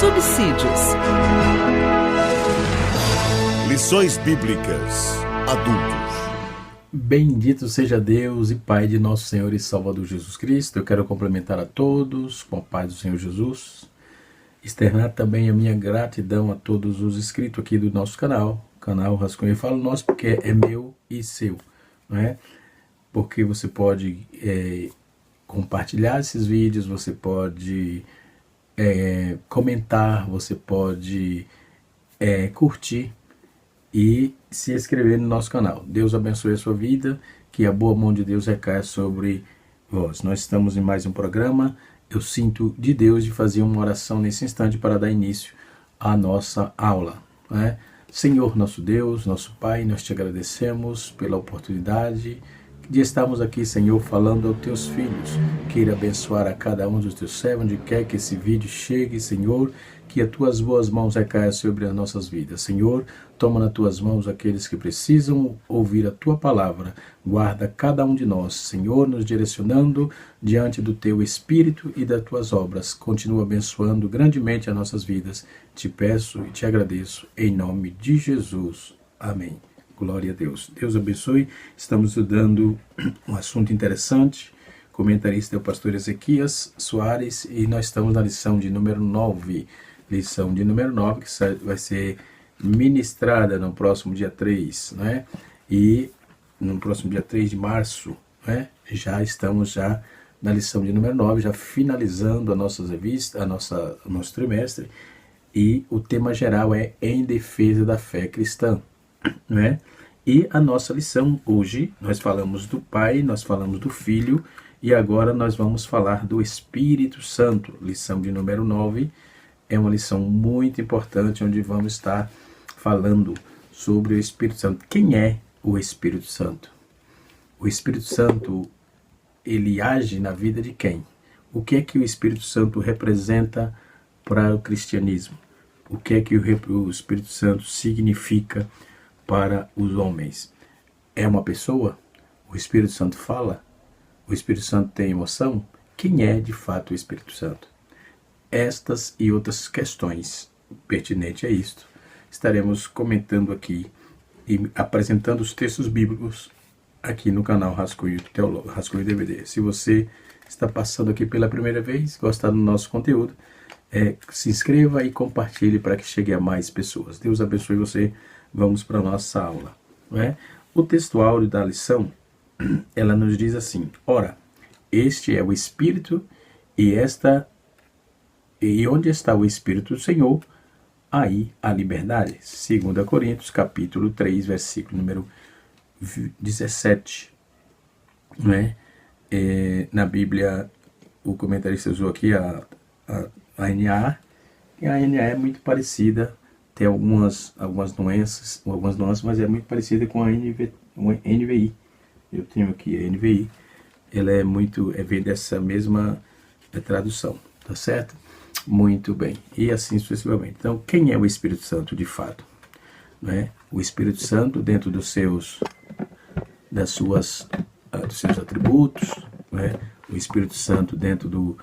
subsídios. Lições Bíblicas Adultos. Bendito seja Deus e Pai de nosso Senhor e Salvador Jesus Cristo. Eu quero cumprimentar a todos com a paz do Senhor Jesus. Externar também a minha gratidão a todos os inscritos aqui do nosso canal Rascunho. Eu falo nosso porque é meu e seu, não é? Porque você pode compartilhar esses vídeos, você pode comentar, você pode curtir e se inscrever no nosso canal. Deus abençoe a sua vida, que a boa mão de Deus recaia sobre vós. Nós estamos em mais um programa. Eu sinto de Deus de fazer uma oração nesse instante para dar início à nossa aula, né? Senhor nosso Deus, nosso Pai, nós te agradecemos pela oportunidade de estarmos aqui, Senhor, falando aos teus filhos. Queira abençoar a cada um dos teus servos, onde quer que esse vídeo chegue, Senhor, que as tuas boas mãos recaiam sobre as nossas vidas. Senhor, toma nas tuas mãos aqueles que precisam ouvir a tua palavra. Guarda cada um de nós, Senhor, nos direcionando diante do teu Espírito e das tuas obras. Continua abençoando grandemente as nossas vidas. Te peço e te agradeço, em nome de Jesus. Amém. Glória a Deus. Deus abençoe. Estamos estudando um assunto interessante. Comentarista é o pastor Ezequias Soares e nós estamos na lição de número 9. Lição de número 9 que vai ser ministrada no próximo dia 3, né? E no próximo dia 3 de março, né? Já estamos na lição de número 9, já finalizando a nossa revista, o nosso trimestre. E o tema geral é Em Defesa da Fé Cristã, né? E a nossa lição hoje, nós falamos do Pai, nós falamos do Filho e agora nós vamos falar do Espírito Santo. Lição de número 9 é uma lição muito importante onde vamos estar falando sobre o Espírito Santo. Quem é o Espírito Santo? O Espírito Santo, ele age na vida de quem? O que é que o Espírito Santo representa para o cristianismo? O que é que o Espírito Santo significa para os homens? É uma pessoa? O Espírito Santo fala? O Espírito Santo tem emoção? Quem é de fato o Espírito Santo? Estas e outras questões pertinentes a isto estaremos comentando aqui e apresentando os textos bíblicos aqui no canal Rascunho DVD. Se você está passando aqui pela primeira vez, gostar do nosso conteúdo, se inscreva e compartilhe para que chegue a mais pessoas. Deus abençoe você. Vamos para a nossa aula, né? O texto áureo da lição, ela nos diz assim: ora, este é o Espírito e onde está o Espírito do Senhor, aí há liberdade. 2 Coríntios, capítulo 3, versículo número 17. Né? Na Bíblia, o comentarista usou aqui a NAA, e a NAA é muito parecida, tem algumas nuances, mas é muito parecida com a NVI. Eu tenho aqui a NVI, ela vem dessa mesma tradução, tá certo? Muito bem, e assim sucessivamente. Então, quem é o Espírito Santo de fato? Né? O Espírito Santo, dentro dos seus atributos, né? O Espírito Santo dentro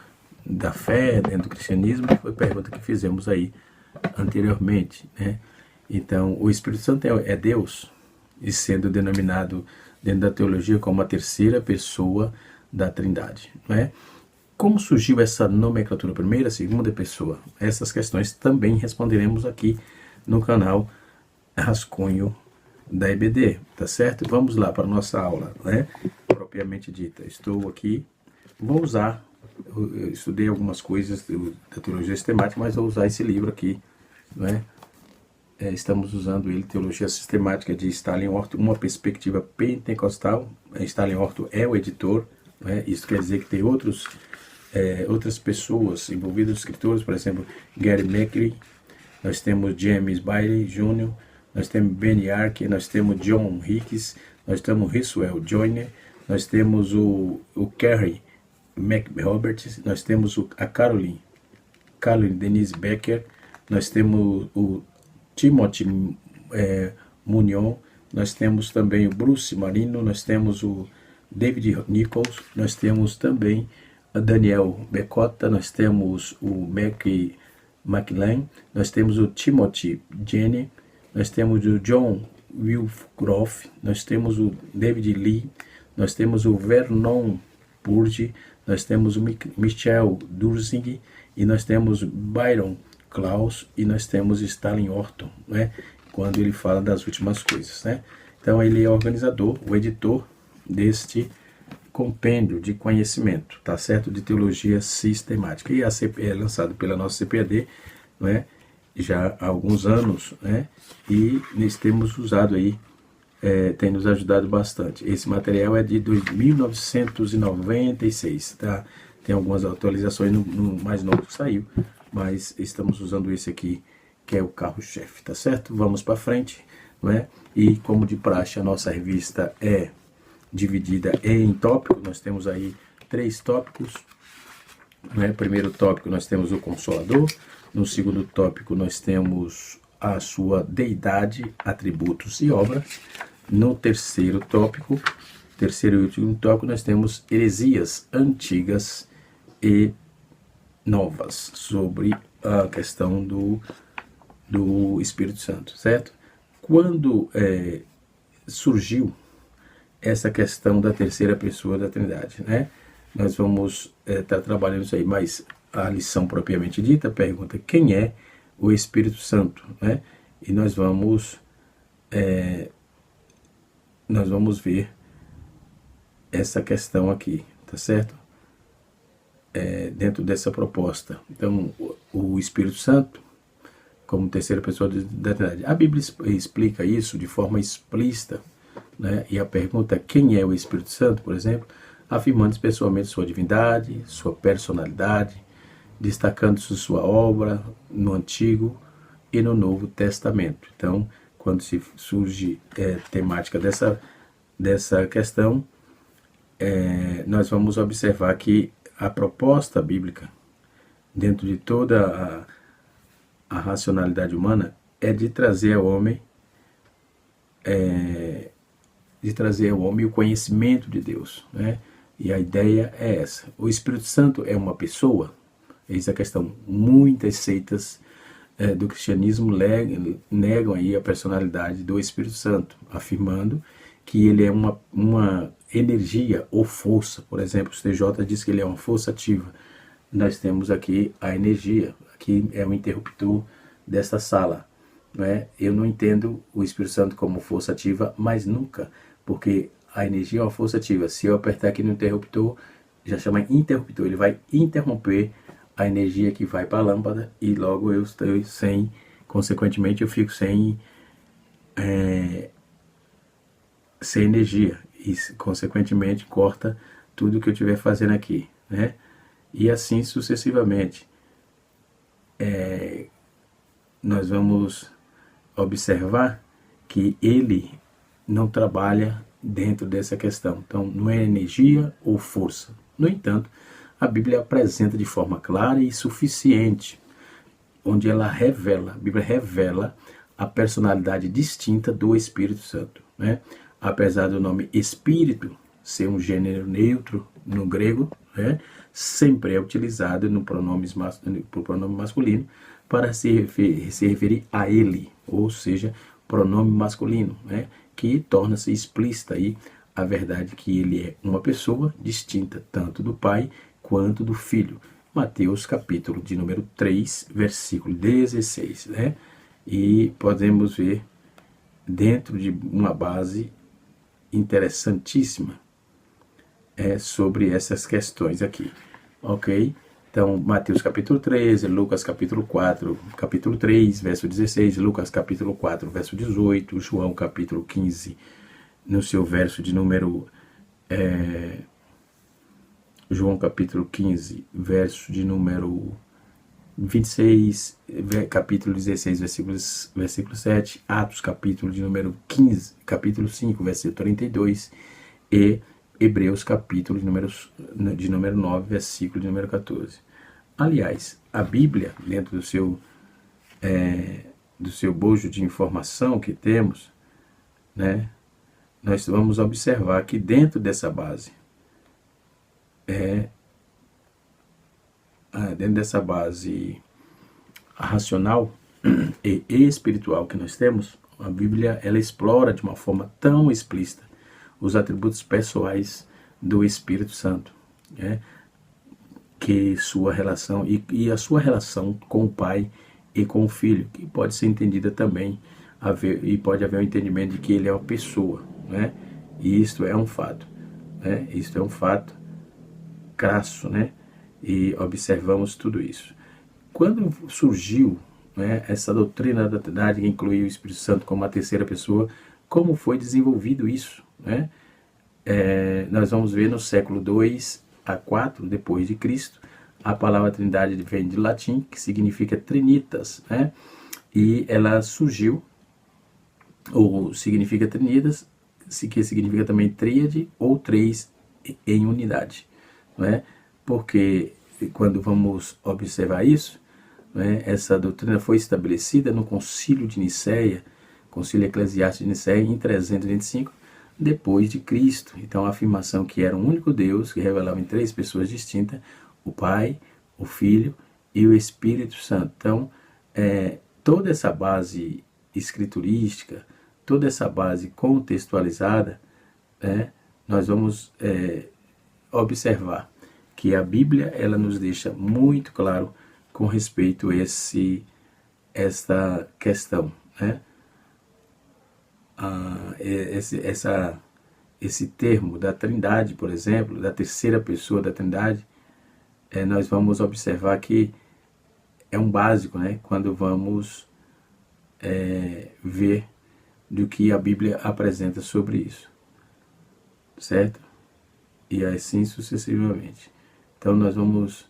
da fé, dentro do cristianismo, foi a pergunta que fizemos aí anteriormente, né? Então, o Espírito Santo é Deus, e sendo denominado dentro da teologia como a terceira pessoa da Trindade, né? Como surgiu essa nomenclatura, primeira, segunda pessoa? Essas questões também responderemos aqui no canal Rascunho da EBD, tá certo? Vamos lá para a nossa aula, né? Propriamente dita. Estou aqui, vou usar, eu estudei algumas coisas da teologia sistemática, mas vou usar esse livro aqui, né? Estamos usando ele, Teologia Sistemática de Stanley Orton, uma perspectiva pentecostal. Stanley Orton é o editor, né? Isso quer dizer que tem outras pessoas envolvidas, escritores, por exemplo, Gary McCrea, nós temos James Bailey Jr., nós temos Ben Ark, nós temos John Hicks, nós temos Riswell Joyner, nós temos o Kerry McRoberts, nós temos a Caroline Denise Becker, nós temos o Timothy Munion, nós temos também o Bruce Marino, nós temos o David Nichols, nós temos também a Daniel Becota, nós temos o McLean, nós temos o Timothy Jenny, nós temos o John Wilfgroff, nós temos o David Lee, nós temos o Vernon Purge, nós temos o Michel Dursing, e nós temos Byron Klaus, e nós temos Stalin Orton, né? Quando ele fala das últimas coisas, né? Então ele é o organizador, o editor deste compêndio de conhecimento, tá certo? De teologia sistemática. E a CPE é lançado pela nossa CPAD, né? Já há alguns anos, né? E nós temos usado aí, tem nos ajudado bastante. Esse material é de 1996, tá? Tem algumas atualizações no mais novo que saiu, mas estamos usando esse aqui, que é o carro-chefe, tá certo? Vamos para frente, né? E como de praxe, a nossa revista é dividida em tópicos. Nós temos aí 3 tópicos, né? Primeiro tópico nós temos o Consolador, no segundo tópico nós temos a sua deidade, atributos e obras. No terceiro tópico, terceiro e último tópico, nós temos heresias antigas e novas sobre a questão do Espírito Santo, certo? Quando surgiu essa questão da terceira pessoa da Trindade, né? Nós vamos estar trabalhando isso aí, mas a lição propriamente dita pergunta quem é o Espírito Santo, né? E nós vamos ver essa questão aqui, tá certo? Dentro dessa proposta. Então, o Espírito Santo como terceira pessoa da Trindade. A Bíblia explica isso de forma explícita, né? E a pergunta é quem é o Espírito Santo, por exemplo, afirmando especialmente sua divindade, sua personalidade, destacando sua obra no Antigo e no Novo Testamento. Então, quando se surge temática dessa questão, nós vamos observar que a proposta bíblica, dentro de toda a racionalidade humana, é de trazer ao homem o conhecimento de Deus, né? E a ideia é essa. O Espírito Santo é uma pessoa? Eis a questão. Muitas seitas do cristianismo negam aí a personalidade do Espírito Santo, afirmando que ele é uma energia ou força. Por exemplo, o TJ diz que ele é uma força ativa. Nós temos aqui a energia, aqui é o interruptor desta sala, né? Eu não entendo o Espírito Santo como força ativa, mas nunca, porque a energia é uma força ativa. Se eu apertar aqui no interruptor, já chama interruptor, ele vai interromper a energia que vai para a lâmpada e logo eu estou sem, consequentemente eu fico sem energia e consequentemente corta tudo que eu estiver fazendo aqui, né? E assim sucessivamente. Nós vamos observar que ele não trabalha dentro dessa questão. Então, não é energia ou força. No entanto, a Bíblia apresenta de forma clara e suficiente, onde a Bíblia revela a personalidade distinta do Espírito Santo, né? Apesar do nome Espírito ser um gênero neutro no grego, né? Sempre é utilizado no pronome masculino para se referir a ele, ou seja, pronome masculino, né? Que torna-se explícita aí a verdade que ele é uma pessoa distinta tanto do Pai quanto do Filho. Mateus capítulo de número 3, versículo 16, né? E podemos ver dentro de uma base interessantíssima sobre essas questões aqui, ok? Então, Mateus capítulo 13, Lucas capítulo 4, capítulo 3, verso 16, Lucas capítulo 4, verso 18, João capítulo 15, no seu verso de número... João capítulo 15, verso de número 26, capítulo 16, versículo 7, Atos capítulo de número 15, capítulo 5, versículo 32, e Hebreus capítulo de número 9, versículo de número 14. Aliás, a Bíblia, dentro do seu bojo de informação que temos, né, nós vamos observar que dentro dessa base, racional e espiritual que nós temos, a Bíblia ela explora de uma forma tão explícita os atributos pessoais do Espírito Santo, né? Que sua relação e a sua relação com o Pai e com o Filho, que pode ser entendida também, e pode haver um entendimento de que ele é uma pessoa, né? E isto é um fato, né? Isto é um fato crasso, né? E observamos tudo isso. Quando surgiu, né, essa doutrina da Trindade, que incluiu o Espírito Santo como a terceira pessoa, como foi desenvolvido isso, né? Nós vamos ver no século 2 a 4 depois de Cristo, a palavra Trindade vem de latim, que significa trinitas, né? E ela surgiu, ou significa trinitas, que significa também tríade ou três em unidade, não é? Porque quando vamos observar isso, né, essa doutrina foi estabelecida no Concílio de Nicéia, Concílio Eclesiástico de Nicéia, em 325 depois de Cristo. Então a afirmação que era um único Deus, que revelava em três pessoas distintas, o Pai, o Filho e o Espírito Santo. Então toda essa base escriturística, toda essa base contextualizada, né, nós vamos observar que a Bíblia ela nos deixa muito claro com respeito a esta questão, né? Esse termo da Trindade, por exemplo, da terceira pessoa da Trindade, nós vamos observar que é um básico, né? Quando vamos ver do que a Bíblia apresenta sobre isso, certo? E assim sucessivamente. Então nós vamos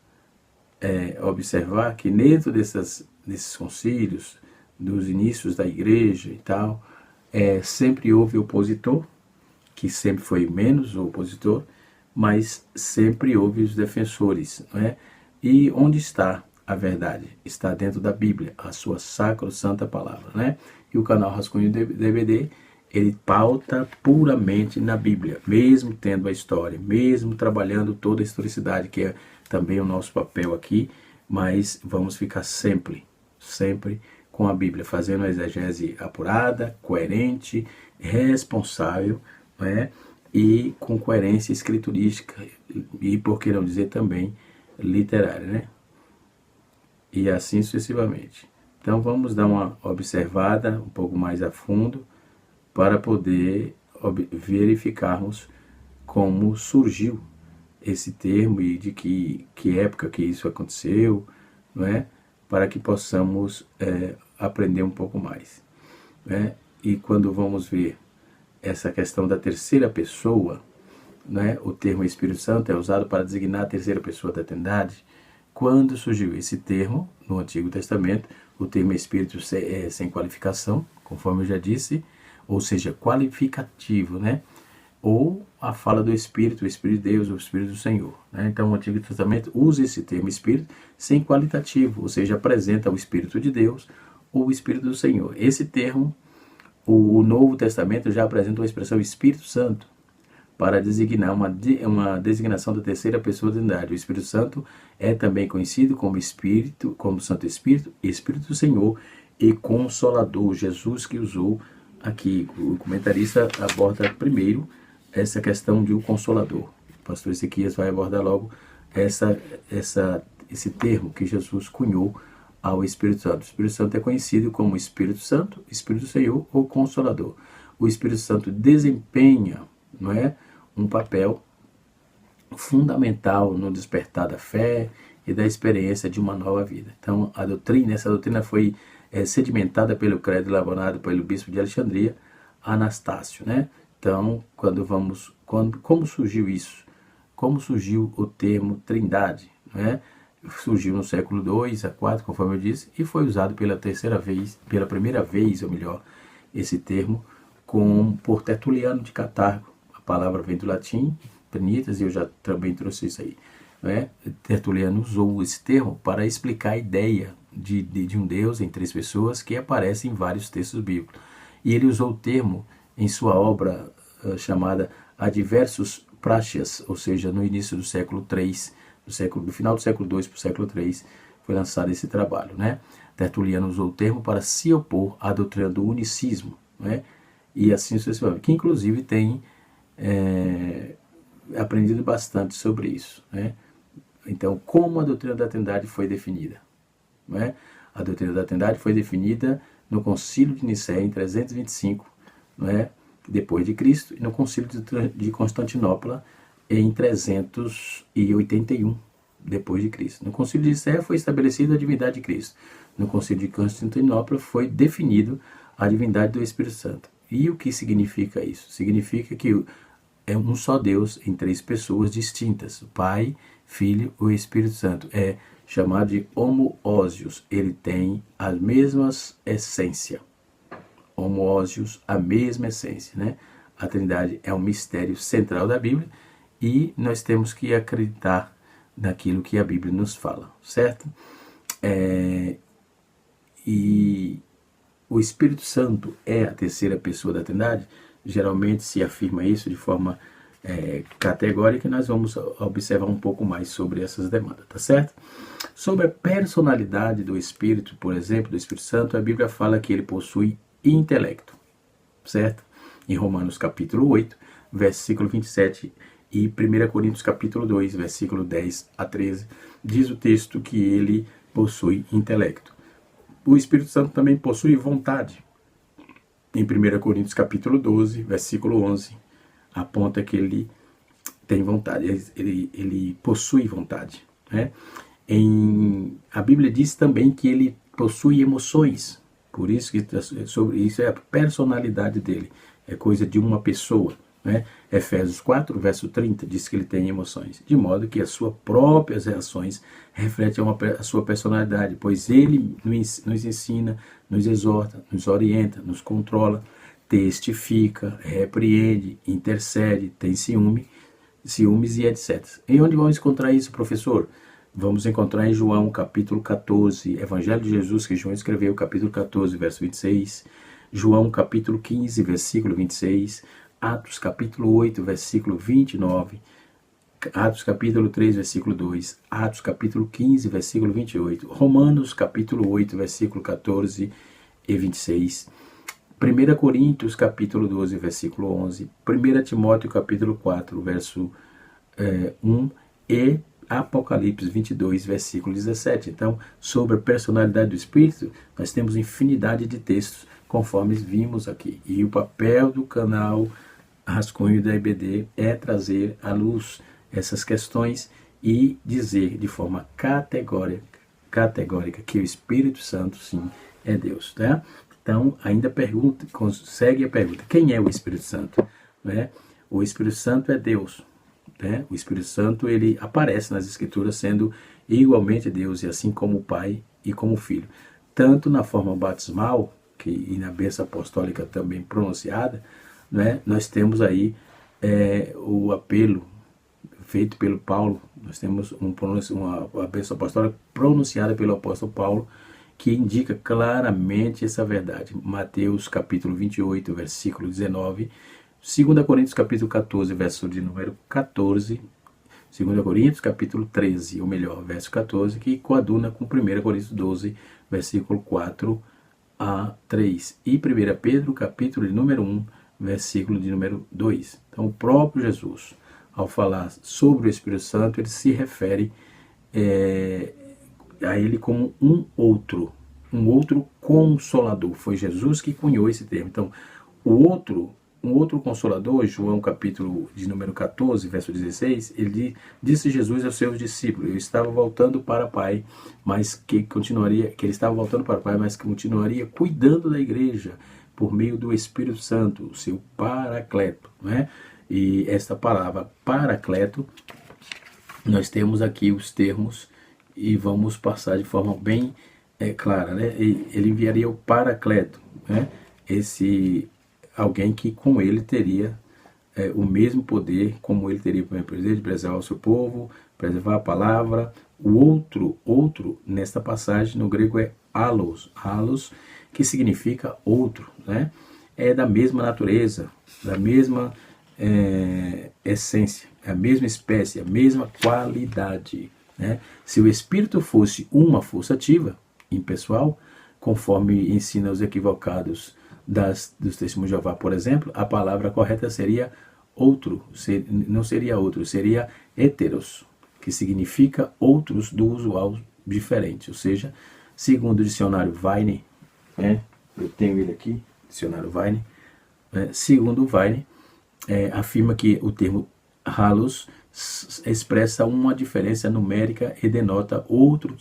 observar que dentro desses concílios, dos inícios da igreja e tal, sempre houve opositor, que sempre foi menos o opositor, mas sempre houve os defensores, não é? E onde está a verdade? Está dentro da Bíblia, a sua sacrosanta palavra, né? E o canal Rascunho DVD, ele pauta puramente na Bíblia, mesmo tendo a história, mesmo trabalhando toda a historicidade, que é também o nosso papel aqui, mas vamos ficar sempre com a Bíblia, fazendo a exegese apurada, coerente, responsável, né? E com coerência escriturística, e por que não dizer também literária, né? E assim sucessivamente. Então vamos dar uma observada um pouco mais a fundo para poder verificarmos como surgiu esse termo e de que época que isso aconteceu, não é? Para que possamos aprender um pouco mais, né? E quando vamos ver essa questão da terceira pessoa, né? O termo Espírito Santo é usado para designar a terceira pessoa da Trindade. Quando surgiu esse termo no Antigo Testamento, o termo Espírito sem qualificação, conforme eu já disse, ou seja, qualificativo, né? Ou a fala do Espírito, o Espírito de Deus, o Espírito do Senhor, né? Então o Antigo Testamento usa esse termo Espírito sem qualitativo, ou seja, apresenta o Espírito de Deus ou o Espírito do Senhor. Esse termo, o Novo Testamento já apresenta uma expressão Espírito Santo para designar uma designação da terceira pessoa da Trindade. O Espírito Santo é também conhecido como Espírito, como Santo Espírito, Espírito do Senhor e Consolador. Jesus que usou aqui, o comentarista aborda primeiro essa questão de um Consolador. O pastor Ezequias vai abordar logo esse termo que Jesus cunhou ao Espírito Santo. O Espírito Santo é conhecido como Espírito Santo, Espírito do Senhor ou Consolador. O Espírito Santo desempenha, não é, um papel fundamental no despertar da fé e da experiência de uma nova vida. Então, essa doutrina foi sedimentada pelo credo elaborado pelo bispo de Alexandria, Anastácio, né? Então, como surgiu isso? Como surgiu o termo Trindade, né? Surgiu no século 2 a 4, conforme eu disse, e foi usado pela primeira vez, ou melhor, esse termo por Tertuliano de Catargo. A palavra vem do latim, trinitas, e eu já também trouxe isso aí, né? Tertuliano usou esse termo para explicar a ideia de um Deus em três pessoas que aparece em vários textos bíblicos. E ele usou o termo em sua obra chamada Adversus Praxeas, ou seja, no início do século 3, do final do século 2 para o século 3, foi lançado esse trabalho, né? Tertuliano usou o termo para se opor à doutrina do unicismo, né? E assim sucessivamente, que inclusive tem aprendido bastante sobre isso, né? Então, como a doutrina da Trindade foi definida? Né? A doutrina da Trindade foi definida no Concílio de Nicéia em 325, né, depois de Cristo, e no Concílio de Constantinopla em 381 depois de Cristo. No Concílio de Nicéia foi estabelecida a divindade de Cristo. No Concílio de Constantinopla foi definido a divindade do Espírito Santo. E o que significa isso? Significa que é um só Deus em três pessoas distintas, o Pai, Filho e o Espírito Santo. É chamado de homoousios. Ele tem as mesmas essências. Homoousios, a mesma essência, né? A Trindade é um mistério central da Bíblia e nós temos que acreditar naquilo que a Bíblia nos fala, certo? E o Espírito Santo é a terceira pessoa da Trindade. Geralmente se afirma isso de forma categórica, e nós vamos observar um pouco mais sobre essas demandas, tá certo? Sobre a personalidade do Espírito, por exemplo, do Espírito Santo, a Bíblia fala que ele possui intelecto, certo? Em Romanos capítulo 8, versículo 27 e 1 Coríntios capítulo 2, versículo 10 a 13, diz o texto que ele possui intelecto. O Espírito Santo também possui vontade. Em 1 Coríntios capítulo 12, versículo 11, aponta que ele tem vontade, ele possui vontade, né? A Bíblia diz também que ele possui emoções, por isso que sobre isso é a personalidade dele, é coisa de uma pessoa, né? Efésios 4, verso 30, diz que ele tem emoções, de modo que as suas próprias reações refletem a sua personalidade, pois ele nos ensina, nos exorta, nos orienta, nos controla, testifica, repreende, intercede, tem ciúmes e etc. E onde vamos encontrar isso, professor? Vamos encontrar em João capítulo 14, Evangelho de Jesus, que João escreveu, capítulo 14, verso 26, João capítulo 15, versículo 26, Atos capítulo 8, versículo 29, Atos capítulo 3, versículo 2, Atos capítulo 15, versículo 28, Romanos capítulo 8, versículo 14 e 26, 1 Coríntios capítulo 12, versículo 11, 1 Timóteo capítulo 4, verso 1 e Apocalipse 22, versículo 17. Então, sobre a personalidade do Espírito, nós temos infinidade de textos, conforme vimos aqui. E o papel do canal Rascunho da IBD é trazer à luz essas questões e dizer de forma categórica que o Espírito Santo, sim, é Deus, tá? Então, ainda segue a pergunta, quem é o Espírito Santo? Né? O Espírito Santo é Deus. Né? O Espírito Santo, ele aparece nas Escrituras sendo igualmente Deus, e assim como o Pai e como o Filho. Tanto na forma batismal, e na bênção apostólica também pronunciada, né? Nós temos aí o apelo feito pelo Paulo, nós temos uma bênção apostólica pronunciada pelo apóstolo Paulo, que indica claramente essa verdade. Mateus capítulo 28, versículo 19, 2 Coríntios capítulo 14, verso de número 14, 2 Coríntios capítulo 13, ou melhor, verso 14, que coaduna com 1 Coríntios 12, versículo 4 a 3, e 1 Pedro capítulo de número 1, versículo de número 2. Então o próprio Jesus, ao falar sobre o Espírito Santo, ele se refere a ele como um outro consolador. Foi Jesus que cunhou esse termo. Então, um outro consolador, João capítulo de número 14, verso 16, disse Jesus aos seus discípulos: eu estava voltando para o Pai, mas que ele estava voltando para o Pai, mas que continuaria cuidando da igreja por meio do Espírito Santo, o seu Paracleto, né? E esta palavra Paracleto, nós temos aqui os termos e vamos passar de forma bem clara, né? Ele enviaria o Paracleto, né? Esse alguém que com ele teria o mesmo poder, como ele teria para de preservar o seu povo, preservar a palavra. O outro nesta passagem no grego é allos, que significa outro, né? É da mesma natureza, da mesma essência, a mesma espécie, a mesma qualidade, né? Se o Espírito fosse uma força ativa, impessoal, conforme ensina os equivocados dos testemunhos de Jeová, por exemplo, a palavra correta seria outro, não seria outro, seria heteros, que significa outros do usual diferente, ou seja, segundo o dicionário Vine, eu tenho ele aqui, dicionário Vine, segundo o Vine, afirma que o termo halos expressa uma diferença numérica e denota outro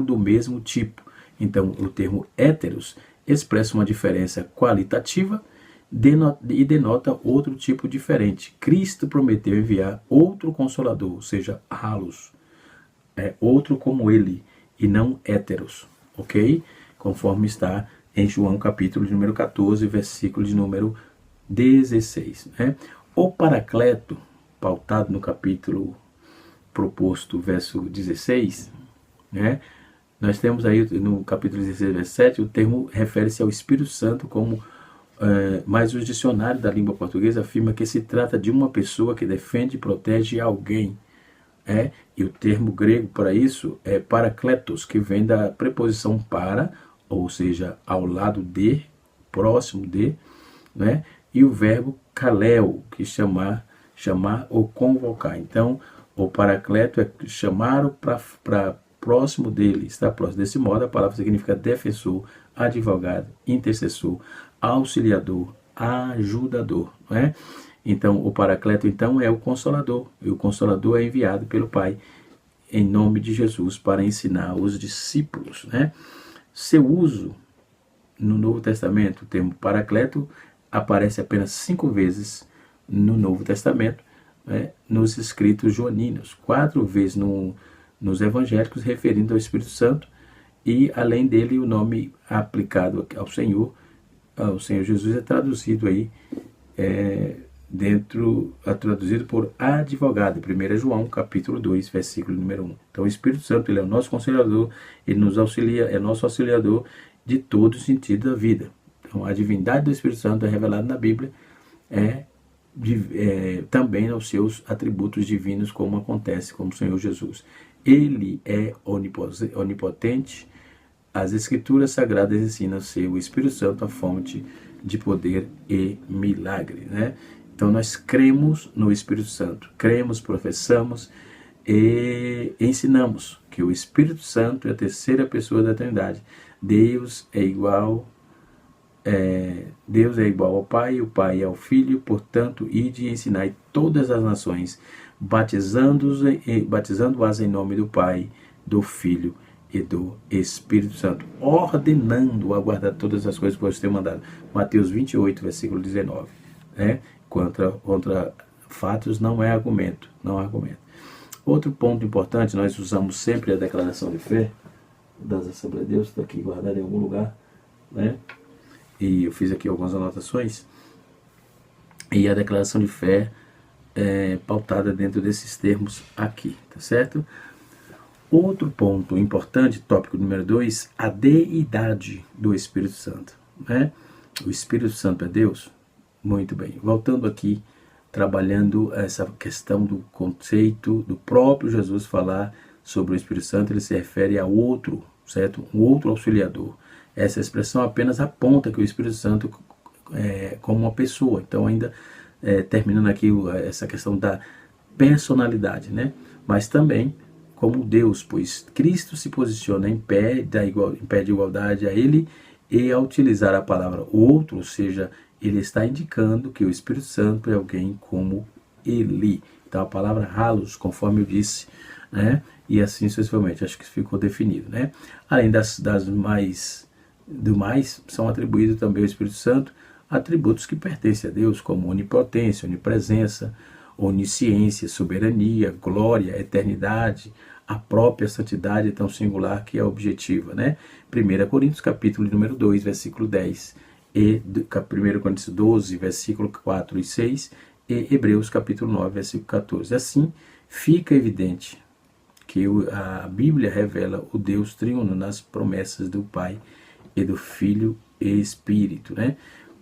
do mesmo tipo. Então, o termo heteros expressa uma diferença qualitativa e denota outro tipo diferente. Cristo prometeu enviar outro consolador, ou seja, halos, outro como ele, e não heteros, ok? Conforme está em João capítulo de número 14, versículo de número 16. O Paracleto, pautado no capítulo proposto, verso 16, nós temos aí no capítulo 16, verso 7, o termo refere-se ao Espírito Santo como, mas o dicionário da língua portuguesa afirma que se trata de uma pessoa que defende e protege alguém. E o termo grego para isso é parakletos, que vem da preposição para, ou seja, ao lado de, próximo de, e o verbo kaleo, que chamar ou convocar. Então, o paracleto é chamar para próximo dele, está próximo. Desse modo, a palavra significa defensor, advogado, intercessor, auxiliador, ajudador. Então, o Paracleto então é o Consolador, e o Consolador é enviado pelo Pai em nome de Jesus para ensinar os discípulos. Seu uso no Novo Testamento, o termo Paracleto aparece apenas 5 vezes no Novo Testamento, nos escritos joaninos, 4 vezes nos evangélicos, referindo ao Espírito Santo, e além dele o nome aplicado ao Senhor Jesus é traduzido aí, traduzido por advogado, 1 João capítulo 2, versículo número 1. Então o Espírito Santo, ele é o nosso consolador, ele nos auxilia, é nosso auxiliador de todo o sentido da vida. Então a divindade do Espírito Santo é revelada na Bíblia, também aos seus atributos divinos, como acontece com o Senhor Jesus. Ele é onipotente. As Escrituras Sagradas ensinam ser o Espírito Santo a fonte de poder e milagre. Então nós cremos no Espírito Santo, cremos, professamos e ensinamos que o Espírito Santo é a terceira pessoa da Trindade. Deus é igual ao Pai, o Pai é ao Filho, portanto, ide e ensinai todas as nações, batizando-as em nome do Pai, do Filho e do Espírito Santo, ordenando a guardar todas as coisas que eu tenho mandado. Mateus 28, versículo 19. Contra fatos não é argumento, não há argumento. Outro ponto importante, nós usamos sempre a declaração de fé das Assembleias de Deus, está aqui guardada em algum lugar, e eu fiz aqui algumas anotações, e a declaração de fé é pautada dentro desses termos aqui, tá certo? Outro ponto importante, tópico número 2, a deidade do Espírito Santo. O Espírito Santo é Deus? Muito bem. Voltando aqui, trabalhando essa questão do conceito do próprio Jesus falar sobre o Espírito Santo, ele se refere a outro, certo? Um outro auxiliador. Essa expressão apenas aponta que o Espírito Santo é como uma pessoa. Então, ainda terminando aqui essa questão da personalidade, Mas também como Deus, pois Cristo se posiciona em pé de igualdade a Ele, e ao utilizar a palavra outro, ou seja, ele está indicando que o Espírito Santo é alguém como Ele. Então a palavra halos, conforme eu disse, e assim sucessivamente, acho que ficou definido. Além do mais, são atribuídos também ao Espírito Santo atributos que pertencem a Deus, como onipotência, onipresença, onisciência, soberania, glória, eternidade, a própria santidade tão singular que é objetiva. 1 Coríntios capítulo número 2, versículo 10, e 1 Coríntios 12, versículo 4 e 6, e Hebreus capítulo 9, versículo 14. Assim, fica evidente que a Bíblia revela o Deus triuno nas promessas do Pai e do Filho e Espírito.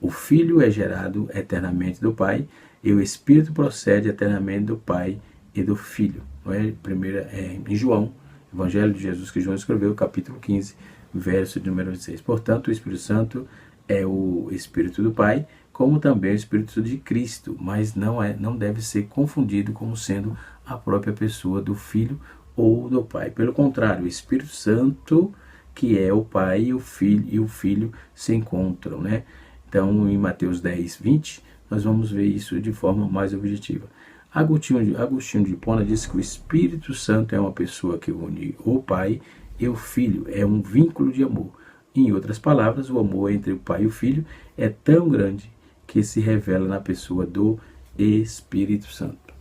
O Filho é gerado eternamente do Pai, e o Espírito procede eternamente do Pai e do Filho. Em João, Evangelho de Jesus que João escreveu, capítulo 15, verso de número 26. Portanto, o Espírito Santo é o Espírito do Pai, como também o Espírito de Cristo, mas não deve ser confundido como sendo a própria pessoa do Filho ou do Pai. Pelo contrário, o Espírito Santo, que é o Pai e o Filho se encontram, né? Então, em Mateus 10, 20, nós vamos ver isso de forma mais objetiva. Agostinho de Hipona diz que o Espírito Santo é uma pessoa que une o Pai e o Filho, é um vínculo de amor. Em outras palavras, o amor entre o Pai e o Filho é tão grande que se revela na pessoa do Espírito Santo.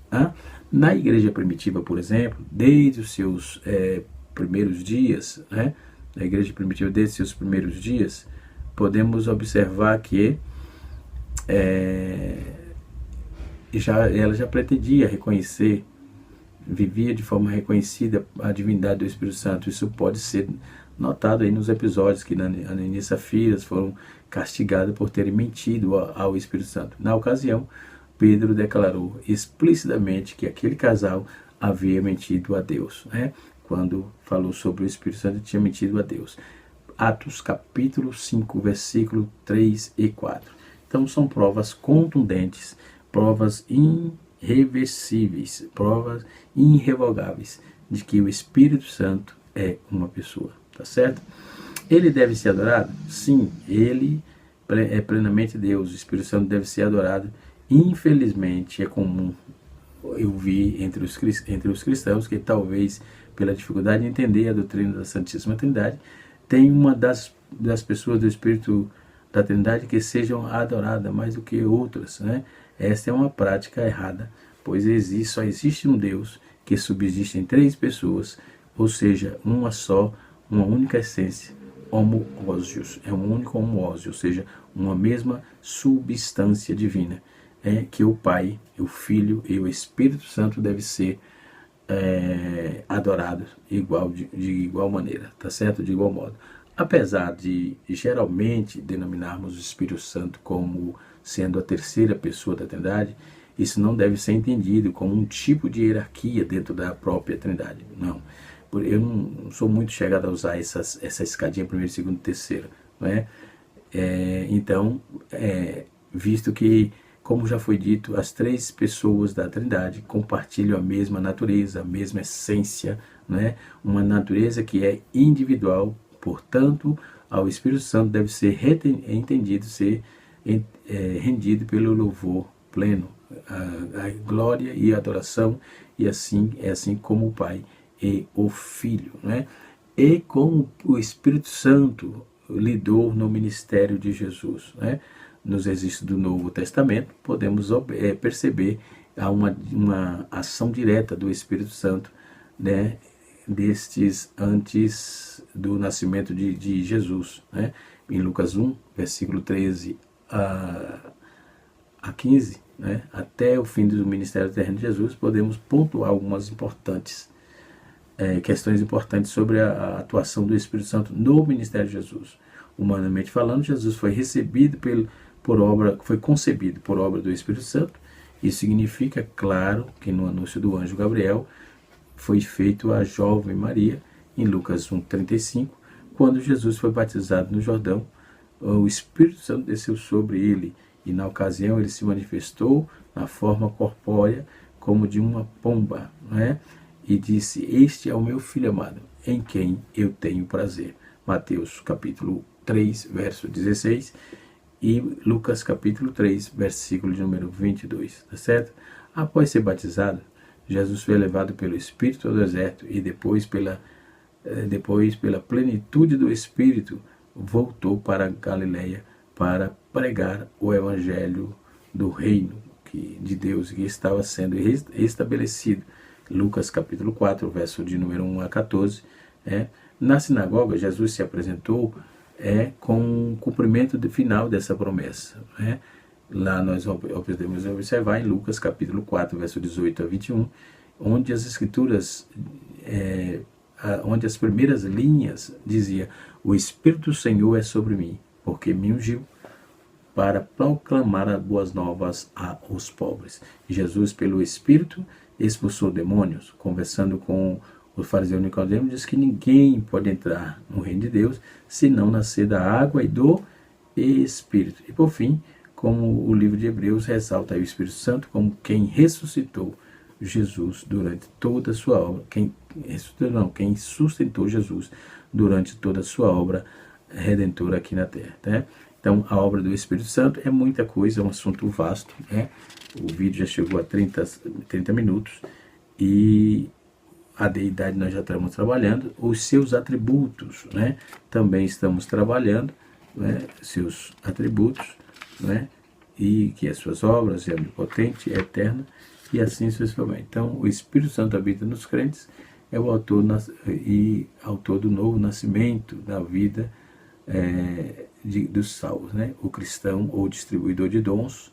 Na igreja primitiva, por exemplo, desde os seus primeiros dias, né? Na igreja primitiva, desde os seus primeiros dias, podemos observar que ela já pretendia reconhecer, vivia de forma reconhecida a divindade do Espírito Santo. Isso pode ser notado aí nos episódios que Ananias e Safira foram castigados por terem mentido ao Espírito Santo. Na ocasião, Pedro declarou explicitamente que aquele casal havia mentido a Deus, né? Quando falou sobre o Espírito Santo, tinha mentido a Deus. Atos capítulo 5, versículo 3 e 4. Então são provas contundentes, provas irreversíveis, provas irrevogáveis de que o Espírito Santo é uma pessoa, tá certo? Ele deve ser adorado? Sim, ele é plenamente Deus. O Espírito Santo deve ser adorado. Infelizmente, é comum eu vi entre os cristãos que talvez pela dificuldade de entender a doutrina da Santíssima Trindade, tem uma das pessoas do Espírito da Trindade que sejam adoradas mais do que outras, né? Esta é uma prática errada, pois só existe um Deus que subsiste em três pessoas, ou seja, uma só, uma única essência, homoousios, é um único homoousios, ou seja, uma mesma substância divina, que o Pai, o Filho e o Espírito Santo devem ser adorados de igual maneira, tá certo? De igual modo. Apesar de geralmente denominarmos o Espírito Santo como sendo a terceira pessoa da Trindade, isso não deve ser entendido como um tipo de hierarquia dentro da própria Trindade. Não. Eu não sou muito chegado a usar essa escadinha primeiro, segundo, terceiro, não é? Então, visto que, como já foi dito, as três pessoas da Trindade compartilham a mesma natureza, a mesma essência, né? Uma natureza que é individual, portanto, ao Espírito Santo deve ser entendido, rendido pelo louvor pleno, a glória e a adoração, e assim como o Pai e o Filho, né? E como o Espírito Santo lidou no ministério de Jesus, né? Nos registros do Novo Testamento, podemos perceber uma ação direta do Espírito Santo, né, antes do nascimento de Jesus, né? Em Lucas 1, versículo 13 a 15, né, até o fim do ministério terreno de Jesus, podemos pontuar algumas questões importantes sobre a atuação do Espírito Santo no ministério de Jesus. Humanamente falando, Jesus foi concebido por obra do Espírito Santo. Isso significa, claro, que no anúncio do anjo Gabriel foi feito a jovem Maria, em Lucas 1,35, quando Jesus foi batizado no Jordão, o Espírito Santo desceu sobre ele, e na ocasião ele se manifestou na forma corpórea como de uma pomba, né? E disse: "Este é o meu filho amado, em quem eu tenho prazer." Mateus capítulo 3, verso 16, e Lucas capítulo 3, versículo de número 22, tá certo? Após ser batizado, Jesus foi levado pelo Espírito ao deserto e depois pela plenitude do Espírito voltou para Galileia para pregar o evangelho do reino de Deus que estava sendo estabelecido. Lucas capítulo 4, verso de número 1 a 14. Na sinagoga, Jesus se apresentou com o cumprimento final dessa promessa. Lá nós podemos observar em Lucas capítulo 4, verso 18 a 21, onde as escrituras, onde as primeiras linhas dizia: "O Espírito do Senhor é sobre mim, porque me ungiu para proclamar as boas novas aos pobres." Jesus, pelo Espírito, expulsou demônios, conversando com O fariseu Nicodemo diz que ninguém pode entrar no reino de Deus se não nascer da água e do Espírito. E por fim, como o livro de Hebreus ressalta aí o Espírito Santo como quem ressuscitou Jesus durante toda a sua obra, quem sustentou Jesus durante toda a sua obra redentora aqui na Terra, né? Então, a obra do Espírito Santo é muita coisa, é um assunto vasto, né? O vídeo já chegou a 30 minutos e a deidade nós já estamos trabalhando, os seus atributos, né? Também estamos trabalhando, né? Seus atributos, né? E que as suas obras é onipotente, é eterna e assim sucessivamente. Então, o Espírito Santo habita nos crentes, é o autor e autor do novo nascimento da vida dos salvos, né? O cristão ou distribuidor de dons.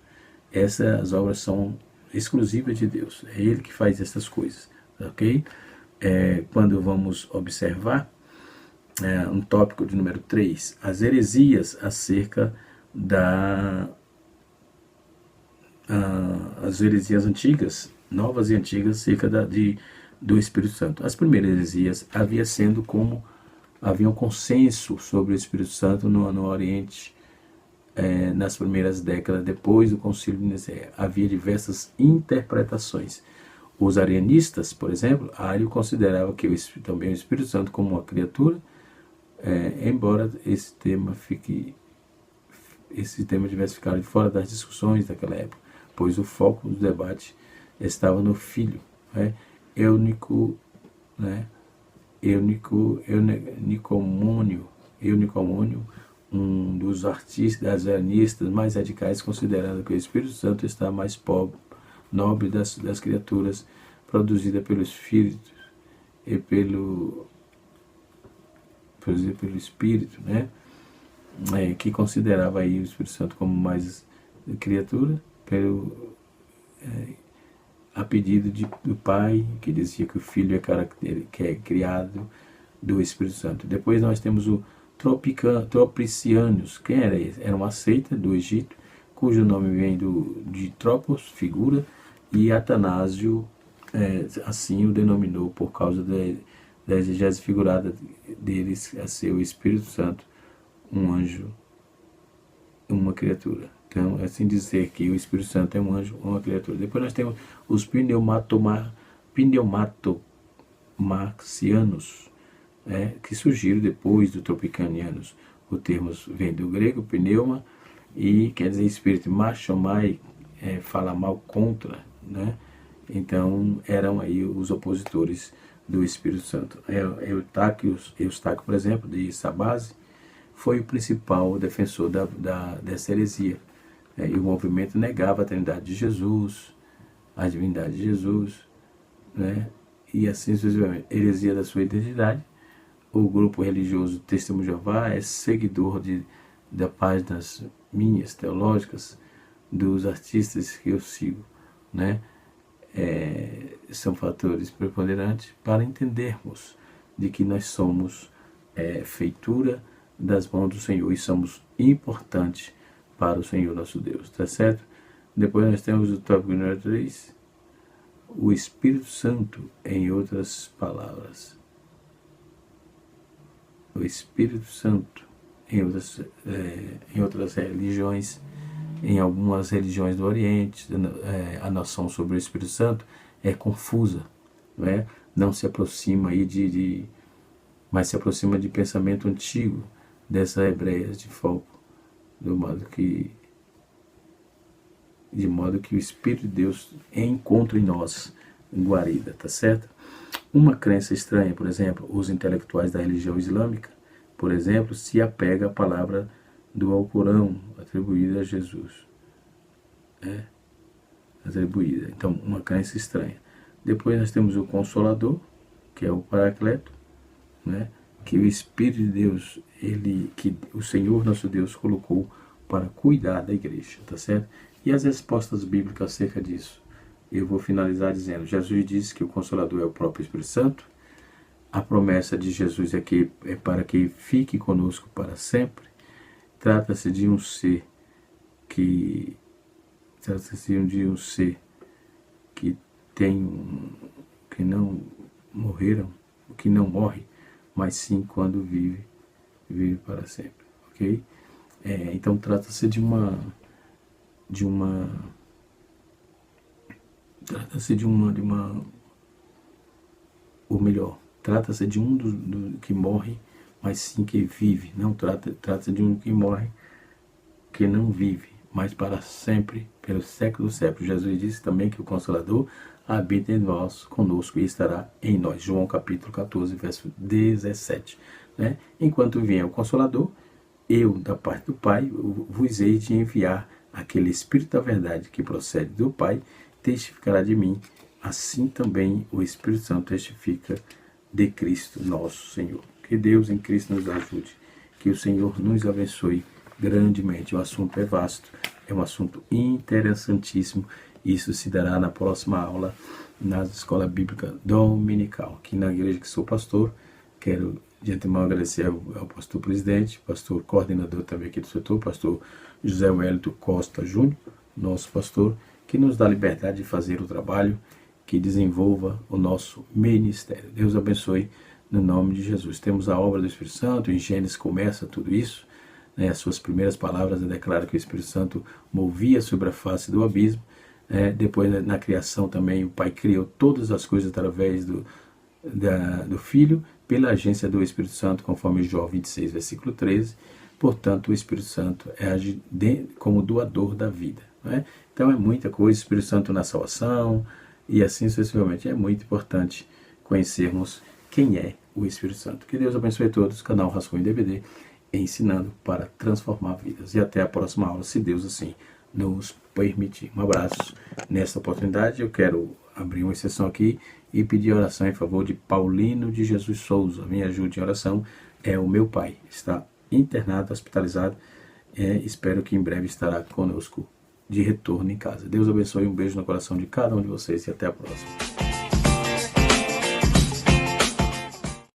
Essas obras são exclusivas de Deus. É Ele que faz essas coisas, ok? Quando vamos observar um tópico de número 3, as heresias acerca as heresias antigas, novas e antigas, acerca do Espírito Santo. As primeiras heresias haviam consenso sobre o Espírito Santo no Oriente, nas primeiras décadas depois do Concílio de Nicéia. Havia diversas interpretações. Os arianistas, por exemplo, Ario considerava que também o Espírito Santo como uma criatura, embora esse tema tivesse ficado fora das discussões daquela época, pois o foco do debate estava no Filho, né? Nicomônio, um dos artistas arianistas mais radicais, considerando que o Espírito Santo está mais nobre das criaturas, produzida pelo Espírito e pelo Espírito, né? Que considerava aí o Espírito Santo como mais criatura, a pedido do Pai, que dizia que o Filho que é criado do Espírito Santo. Depois nós temos o Tropricianos. Quem era esse? Era uma seita do Egito, cujo nome vem de Tropos, figura, e Atanásio assim o denominou por causa da exegese figurada deles a ser o Espírito Santo, um anjo, uma criatura. Então, é assim dizer que o Espírito Santo é um anjo ou uma criatura. Depois nós temos os pneumatomarcianos, que surgiram depois do tropicanianos. O termo vem do grego, pneuma, e quer dizer espírito. Machomai, fala mal contra, né? Então, eram aí os opositores do Espírito Santo. Eustáquio, por exemplo, de Sabase, foi o principal defensor dessa heresia. E o movimento negava a trindade de Jesus, a divindade de Jesus, né? E assim sucessivamente. Heresia da sua identidade. O grupo religioso Testemunho de Jeová é seguidor das páginas minhas, teológicas, dos artistas que eu sigo, né? São fatores preponderantes para entendermos de que nós somos feitura das mãos do Senhor e somos importantes para o Senhor nosso Deus, tá certo? Depois nós temos o tópico número 3, o Espírito Santo, em outras palavras. O Espírito Santo, em outras religiões, em algumas religiões do Oriente, a noção sobre o Espírito Santo é confusa, né? Não se aproxima aí mas se aproxima de pensamento antigo dessas hebreias de foco, de modo que o Espírito de Deus encontra em nós guarida, tá certo? Uma crença estranha, por exemplo, os intelectuais da religião islâmica, por exemplo, se apega à palavra do Alcorão atribuída a Jesus. Atribuída. Então, uma crença estranha. Depois nós temos o Consolador, que é o Paracleto, né? Que o Espírito de Deus, que o Senhor nosso Deus colocou para cuidar da igreja, tá certo? E as respostas bíblicas acerca disso? Eu vou finalizar dizendo, Jesus disse que o Consolador é o próprio Espírito Santo. A promessa de Jesus é para que fique conosco para sempre. Trata-se de um ser que não morreram, o que não morre, mas sim quando vive, vive para sempre, ok? Então trata-se ou melhor, trata-se de um do que morre, mas sim que vive. Não trata-se de um que morre, que não vive, mas para sempre, pelo século dos séculos. Jesus disse também que o Consolador habita em vós, conosco, e estará em nós. João capítulo 14, verso 17. Né? Enquanto vier o Consolador, eu, da parte do Pai, vos hei de enviar aquele Espírito da verdade que procede do Pai, testificará de mim. Assim também o Espírito Santo testifica de Cristo nosso Senhor. Que Deus em Cristo nos ajude. Que o Senhor nos abençoe grandemente. O assunto é vasto, é um assunto interessantíssimo. Isso se dará na próxima aula na Escola Bíblica Dominical. Aqui na igreja que sou pastor, quero de antemão agradecer ao pastor presidente, pastor coordenador também aqui do setor, pastor José Wellington Costa Júnior, nosso pastor, que nos dá liberdade de fazer o trabalho, que desenvolva o nosso ministério. Deus abençoe no nome de Jesus. Temos a obra do Espírito Santo, em Gênesis começa tudo isso, né? As suas primeiras palavras declaram que o Espírito Santo movia sobre a face do abismo. Depois na criação também o Pai criou todas as coisas através do Filho, pela agência do Espírito Santo, conforme João 26, versículo 13. Portanto, o Espírito Santo age como doador da vida. Né? Então é muita coisa, o Espírito Santo na salvação, e assim sucessivamente. É muito importante conhecermos quem é o Espírito Santo. Que Deus abençoe a todos. Canal Rascunho DVD, ensinando para transformar vidas. E até a próxima aula, se Deus assim nos permitir. Um abraço. Nesta oportunidade, eu quero abrir uma exceção aqui e pedir oração em favor de Paulino de Jesus Souza. Me ajude em oração. É o meu pai. Está internado, hospitalizado. Espero que em breve estará conosco de retorno em casa. Deus abençoe, um beijo no coração de cada um de vocês e até a próxima.